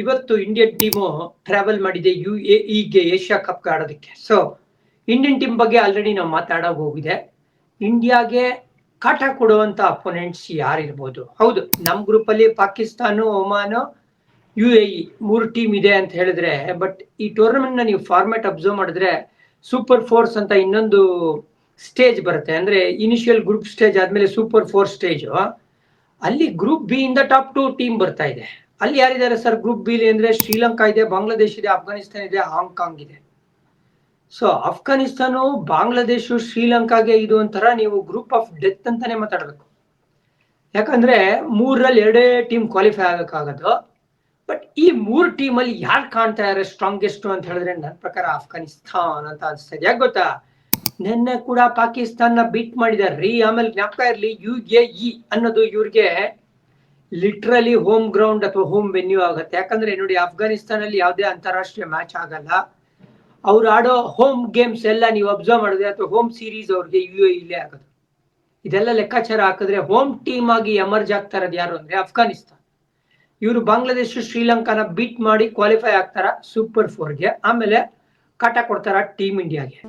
ಇವತ್ತು Indian team travel ಮಾಡಿದೆ UAEಗೆ Asia cup ಆಡೋದಕ್ಕೆ. ಸೊ ಇಂಡಿಯನ್ ಟೀಮ್ ಬಗ್ಗೆ ಆಲ್ರೆಡಿ ನಾವು ಮಾತಾಡೋಕೆ ಹೋಗಿದೆ. ಇಂಡಿಯಾಗೆ ಕಾಟ ಕೊಡುವಂತ ಅಪೋನೆಂಟ್ಸ್ ಯಾರಿರ್ಬೋದು? ಹೌದು, ನಮ್ ಗ್ರೂಪ್ ಅಲ್ಲಿ ಪಾಕಿಸ್ತಾನ, ಒಮಾನ್, UAE 3 ಟೀಮ್ ಇದೆ ಅಂತ ಹೇಳಿದ್ರೆ, ಬಟ್ ಈ ಟೂರ್ನಮೆಂಟ್ ನ ನೀವು ಫಾರ್ಮ್ಯಾಟ್ ಅಬ್ಸರ್ವ್ ಮಾಡಿದ್ರೆ ಸೂಪರ್ ಫೋರ್ಸ್ ಅಂತ ಇನ್ನೊಂದು ಸ್ಟೇಜ್ ಬರುತ್ತೆ. ಅಂದ್ರೆ ಇನಿಷಿಯಲ್ ಗ್ರೂಪ್ ಸ್ಟೇಜ್ ಆದ್ಮೇಲೆ ಸೂಪರ್ 4 ಸ್ಟೇಜ್. ಅಲ್ಲಿ ಗ್ರೂಪ್ ಬಿ ಇಂದ ಟಾಪ್ 2 ಟೀಮ್ ಬರ್ತಾ ಇದೆ. ಅಲ್ಲಿ ಯಾರಿದ್ದಾರೆ ಸರ್ ಗ್ರೂಪ್ ಬಿ ಅಂದ್ರೆ? ಶ್ರೀಲಂಕಾ ಇದೆ, ಬಾಂಗ್ಲಾದೇಶ್ ಇದೆ, ಅಫ್ಘಾನಿಸ್ತಾನ ಇದೆ, ಹಾಂಗ್ಕಾಂಗ್ ಇದೆ. ಸೊ ಅಫ್ಘಾನಿಸ್ತಾನ, ಬಾಂಗ್ಲಾದೇಶ್, ಶ್ರೀಲಂಕಾಗೆ ಇದು ಒಂಥರ ನೀವು ಗ್ರೂಪ್ ಆಫ್ ಡೆತ್ ಅಂತಾನೆ ಮಾತಾಡ್ಬೇಕು. ಯಾಕಂದ್ರೆ 3ರಲ್ಲಿ 2 ಟೀಮ್ ಕ್ವಾಲಿಫೈ ಆಗಕ್ಕಾಗದು. ಬಟ್ ಈ 3 ಟೀಮ್ ಅಲ್ಲಿ ಯಾರು ಕಾಣ್ತಾ ಇದಾರೆ ಸ್ಟ್ರಾಂಗೆಸ್ಟ್ ಅಂತ ಹೇಳಿದ್ರೆ ನನ್ನ ಪ್ರಕಾರ ಅಫ್ಘಾನಿಸ್ತಾನ್ ಅಂತ ಅನ್ಸ್ತಾ ಇದೆ. ಯಾಕೆ ಗೊತ್ತಾ? ನಿನ್ನೆ ಕೂಡ ಪಾಕಿಸ್ತಾನ ಬೀಟ್ ಮಾಡಿದಾರ್ರಿ. ಆಮೇಲೆ ಜ್ಞಾಪಕ ಇರ್ಲಿ, UAE ಅನ್ನೋದು ಇವ್ರಿಗೆ ಲಿಟ್ರಲಿ ಹೋಮ್ ಗ್ರೌಂಡ್ ಅಥವಾ ಹೋಮ್ ವೆನ್ಯೂ ಆಗುತ್ತೆ. ಯಾಕಂದ್ರೆ ನೋಡಿ, ಅಫ್ಘಾನಿಸ್ತಾನಲ್ಲಿ ಯಾವುದೇ ಅಂತಾರಾಷ್ಟ್ರೀಯ ಮ್ಯಾಚ್ ಆಗಲ್ಲ. ಅವ್ರು ಆಡೋ ಹೋಮ್ ಗೇಮ್ಸ್ ಎಲ್ಲ ನೀವು ಅಬ್ಸರ್ವ್ ಮಾಡಿದ್ರೆ ಅಥವಾ ಹೋಮ್ ಸೀರೀಸ್ ಅವ್ರಿಗೆ UAE ಇಲ್ಲೇ ಆಗೋದು. ಇದೆಲ್ಲ ಲೆಕ್ಕಾಚಾರ ಹಾಕಿದ್ರೆ ಹೋಮ್ ಟೀಮ್ ಆಗಿ ಎಮರ್ಜ್ ಆಗ್ತಾ ಇರೋದು ಯಾರು ಅಂದ್ರೆ ಅಫ್ಘಾನಿಸ್ತಾನ್. ಇವರು ಬಾಂಗ್ಲಾದೇಶ, ಶ್ರೀಲಂಕಾನ ಬೀಟ್ ಮಾಡಿ ಕ್ವಾಲಿಫೈ ಆಗ್ತಾರ ಸೂಪರ್ 4ಗೆ. ಆಮೇಲೆ ಕಾಟ ಕೊಡ್ತಾರ ಟೀಮ್ ಇಂಡಿಯಾಗೆ.